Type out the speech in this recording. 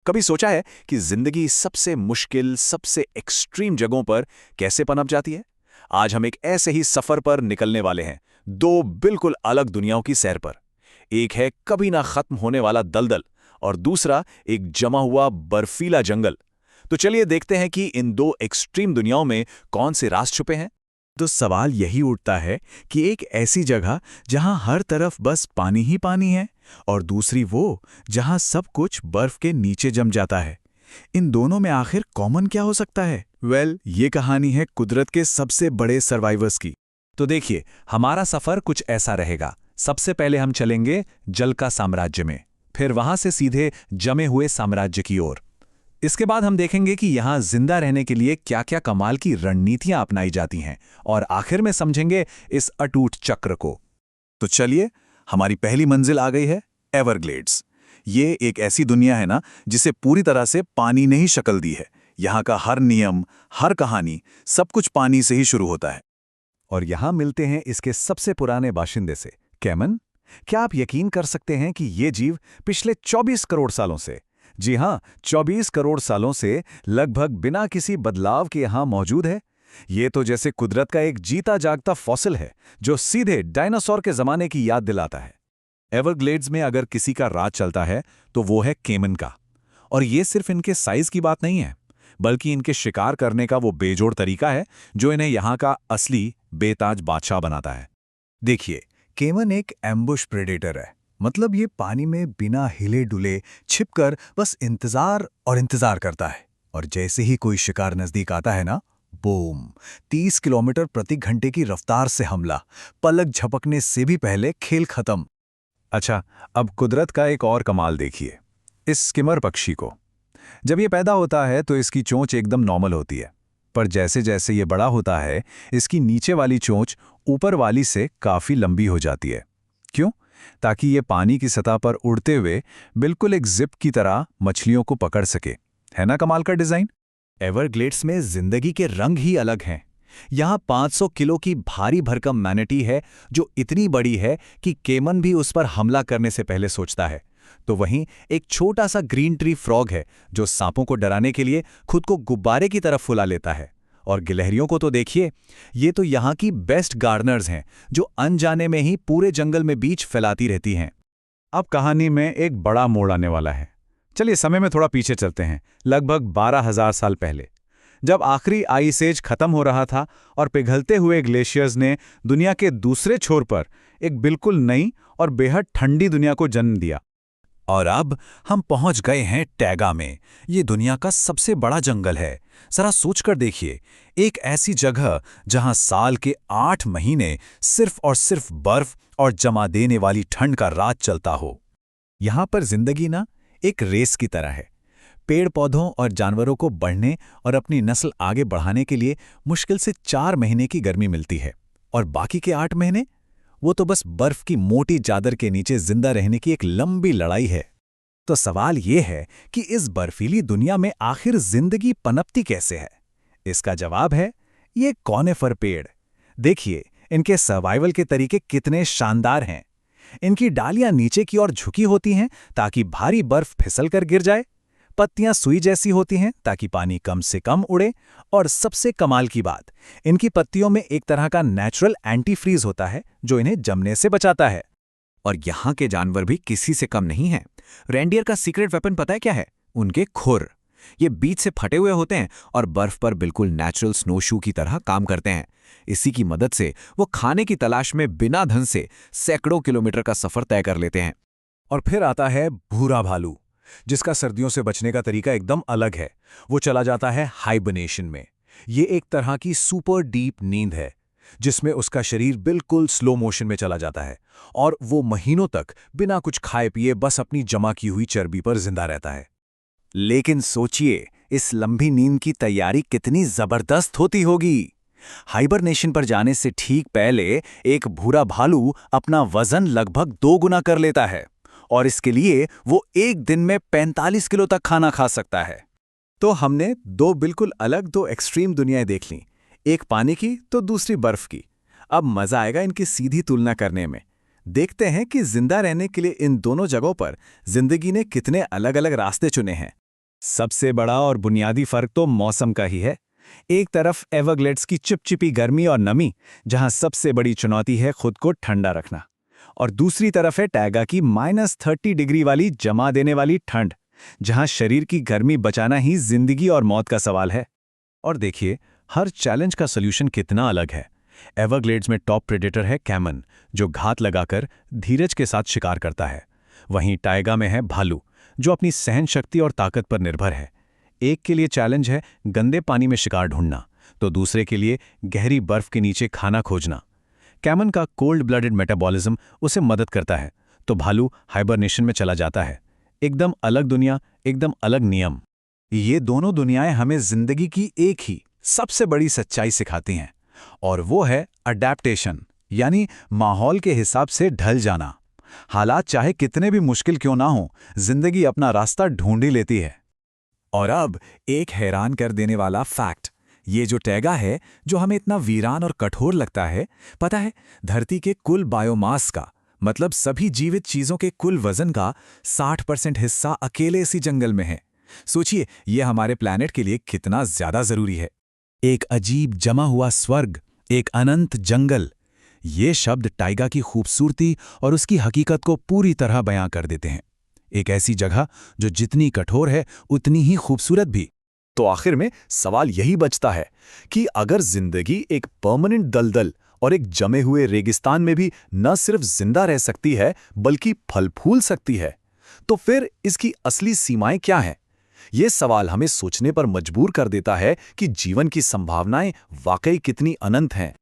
कभी सोचा है कि जिंदगी सबसे मुश्किल, सबसे एक्सट्रीम जगहों पर कैसे पनप जाती है? आज हम एक ऐसे ही सफर पर निकलने वाले हैं, दो बिल्कुल अलग दुनियाओं की सैर पर। एक है कभी ना खत्म होने वाला दलदल और दूसरा एक जमा हुआ बर्फीला जंगल। तो चलिए देखते हैं कि इन दो एक्सट्रीम दुनियाओं में कौन से राज छुपे हैं। तो सवाल यही उठता है कि एक ऐसी जगह जहां हर तरफ बस पानी ही पानी है और दूसरी वो जहां सब कुछ बर्फ के नीचे जम जाता है। इन दोनों में आखिर कॉमन क्या हो सकता है? ये कहानी है कुदरत के सबसे बड़े सर्वाइवर्स की। तो देखिए, हमारा सफर कुछ ऐसा रहेगा। सबसे पहले हम चलेंगे जल का साम्राज्य में, फिर वहां से सीधे जमे हुए साम्राज्य की ओर। इसके बाद हम देखेंगे कि यहां जिंदा रहने के लिए क्या-क्या कमाल की रणनीतियां अपनाई जाती हैं और आखिर में समझेंगे इस अटूट चक्र को। तो चलिए, हमारी पहली मंजिल आ गई है, एवरग्लेड्स। ये एक ऐसी दुनिया है ना जिसे पूरी तरह से पानी ने ही शक्ल दी है। यहाँ का हर नियम, हर कहानी, सब कुछ पानी से ही शुरू होता है। और यहाँ मिलते हैं इसके सबसे पुराने बाशिंदे से, कैमन। क्या आप यकीन कर सकते हैं कि ये जीव पिछले 24 करोड़ सालों से, जी हाँ, 24 करोड़ सालों से लगभग बिना किसी बदलाव के यहाँ मौजूद है? ये तो जैसे कुदरत का एक जीता जागता फॉसिल है जो सीधे डायनासोर के जमाने की याद दिलाता है। एवरग्लेड्स में अगर किसी का राज चलता है तो वो है केमन का। और ये सिर्फ इनके साइज की बात नहीं है, बल्कि इनके शिकार करने का वो बेजोड़ तरीका है जो इन्हें यहाँ का असली बेताज बादशाह बनाता है। देखिए, केमन एक एम्बुश प्रेडेटर है। मतलब ये पानी में बिना हिले डुले छिपकर बस इंतजार और इंतजार करता है, और जैसे ही कोई शिकार नजदीक आता है ना, बूम, 30 किलोमीटर प्रति घंटे की रफ्तार से हमला, पलक झपकने से भी पहले खेल खत्म। अच्छा, अब कुदरत का एक और कमाल देखिए, इस स्किमर पक्षी को। जब ये पैदा होता है तो इसकी चोंच एकदम नॉर्मल होती है, पर जैसे जैसे ये बड़ा होता है इसकी नीचे वाली चोंच ऊपर वाली से काफी लंबी हो जाती है। क्यों? ताकि ये पानी की सतह पर उड़ते हुए बिल्कुल एक जिप की तरह मछलियों को पकड़ सके। है ना कमाल का डिजाइन? एवरग्लेड्स में जिंदगी के रंग ही अलग हैं। यहाँ 500 किलो की भारी भरकम मैनेटी है जो इतनी बड़ी है कि केमन भी उस पर हमला करने से पहले सोचता है। तो वहीं एक छोटा सा ग्रीन ट्री फ्रॉग है जो सांपों को डराने के लिए खुद को गुब्बारे की तरफ फुला लेता है। और गिलहरियों को तो देखिए, ये तो यहाँ की बेस्ट गार्डनर्स हैं जो अनजाने में ही पूरे जंगल में बीज फैलाती रहती हैं। अब कहानी में एक बड़ा मोड़ आने वाला है। चलिए समय में थोड़ा पीछे चलते हैं, लगभग 12,000 साल पहले, जब आखिरी आइस एज खत्म हो रहा था और पिघलते हुए ग्लेशियर्स ने दुनिया के दूसरे छोर पर एक बिल्कुल नई और बेहद ठंडी दुनिया को जन्म दिया। और अब हम पहुंच गए हैं टैगा में। ये दुनिया का सबसे बड़ा जंगल है। जरा सोचकर देखिए, एक ऐसी जगह जहां साल के 8 महीने सिर्फ और सिर्फ बर्फ और जमा देने वाली ठंड का राज चलता हो। यहां पर जिंदगी ना एक रेस की तरह है। पेड़ पौधों और जानवरों को बढ़ने और अपनी नस्ल आगे बढ़ाने के लिए मुश्किल से 4 महीने की गर्मी मिलती है, और बाकी के 8 महीने वो तो बस बर्फ की मोटी चादर के नीचे जिंदा रहने की एक लंबी लड़ाई है। तो सवाल ये है कि इस बर्फीली दुनिया में आखिर जिंदगी पनपती कैसे है? इसका जवाब है ये कॉनिफर पेड़। देखिए, इनके सर्वाइवल के तरीके कितने शानदार हैं। इनकी डालियां नीचे की ओर झुकी होती हैं ताकि भारी बर्फ फिसल कर गिर जाए। पत्तियां सुई जैसी होती हैं ताकि पानी कम से कम उड़े। और सबसे कमाल की बात, इनकी पत्तियों में एक तरह का नेचुरल एंटी फ्रीज होता है जो इन्हें जमने से बचाता है। और यहाँ के जानवर भी किसी से कम नहीं हैं। रेंडियर का सीक्रेट वेपन पता है क्या है? उनके खुर। ये बीच से फटे हुए होते हैं और बर्फ पर बिल्कुल नेचुरल स्नोशू की तरह काम करते हैं। इसी की मदद से वो खाने की तलाश में बिना धन से सैकड़ों किलोमीटर का सफर तय कर लेते हैं। और फिर आता है भूरा भालू, जिसका सर्दियों से बचने का तरीका एकदम अलग है। वो चला जाता है हाइबरनेशन में। ये एक तरह की सुपर डीप नींद है जिसमें उसका शरीर बिल्कुल स्लो मोशन में चला जाता है और वो महीनों तक बिना कुछ खाए पिए बस अपनी जमा की हुई चर्बी पर जिंदा रहता है। लेकिन सोचिए, इस लंबी नींद की तैयारी कितनी जबरदस्त होती होगी। हाइबरनेशन पर जाने से ठीक पहले एक भूरा भालू अपना वजन लगभग 2 गुना कर लेता है, और इसके लिए वो एक दिन में 45 किलो तक खाना खा सकता है। तो हमने दो बिल्कुल अलग, दो एक्सट्रीम दुनियाएं देख लीं, एक पानी की तो दूसरी बर्फ की। अब मजा आएगा इनकी सीधी तुलना करने में। देखते हैं कि जिंदा रहने के लिए इन दोनों जगहों पर जिंदगी ने कितने अलग अलग रास्ते चुने हैं। सबसे बड़ा और बुनियादी फर्क तो मौसम का ही है। एक तरफ एवरग्लेड्स की चिपचिपी गर्मी और नमी, जहां सबसे बड़ी चुनौती है खुद को ठंडा रखना, और दूसरी तरफ है टैगा की -30 डिग्री वाली जमा देने वाली ठंड, जहां शरीर की गर्मी बचाना ही जिंदगी और मौत का सवाल है। और देखिए, हर चैलेंज का सॉल्यूशन कितना अलग है। एवरग्लेड्स में टॉप प्रेडेटर है कैमन, जो घात लगाकर धीरज के साथ शिकार करता है। वहीं टाइगा में है भालू, जो अपनी सहन शक्ति और ताकत पर निर्भर है। एक के लिए चैलेंज है गंदे पानी में शिकार ढूंढना, तो दूसरे के लिए गहरी बर्फ के नीचे खाना खोजना। कैमन का कोल्ड ब्लडेड मेटाबॉलिज्म उसे मदद करता है, तो भालू हाइबरनेशन में चला जाता है। एकदम अलग दुनिया, एकदम अलग नियम। ये दोनों दुनियाएं हमें जिंदगी की एक ही सबसे बड़ी सच्चाई सिखाती हैं, और वो है अडैप्टेशन, यानी माहौल के हिसाब से ढल जाना। हालात चाहे कितने भी मुश्किल क्यों ना हो, जिंदगी अपना रास्ता ढूंढ ही लेती है। और अब एक हैरान कर देने वाला फैक्ट, ये जो टैगा है, जो हमें इतना वीरान और कठोर लगता है, पता है, धरती के कुल बायोमास का, मतलब सभी जीवित चीजों के कुल वजन का 60% हिस्सा अकेले इसी जंगल में है। सोचिए, यह हमारे प्लैनेट के लिए कितना ज्यादा जरूरी है। एक अजीब जमा हुआ स्वर्ग, एक अनंत जंगल। ये शब्द टाइगा की खूबसूरती और उसकी हकीकत को पूरी तरह बयां कर देते हैं। एक ऐसी जगह जो जितनी कठोर है उतनी ही खूबसूरत भी। तो आखिर में सवाल यही बचता है कि अगर जिंदगी एक परमानेंट दलदल और एक जमे हुए रेगिस्तान में भी न सिर्फ जिंदा रह सकती है बल्कि फल फूल सकती है, तो फिर इसकी असली सीमाएं क्या हैं? ये सवाल हमें सोचने पर मजबूर कर देता है कि जीवन की संभावनाएं वाकई कितनी अनंत हैं।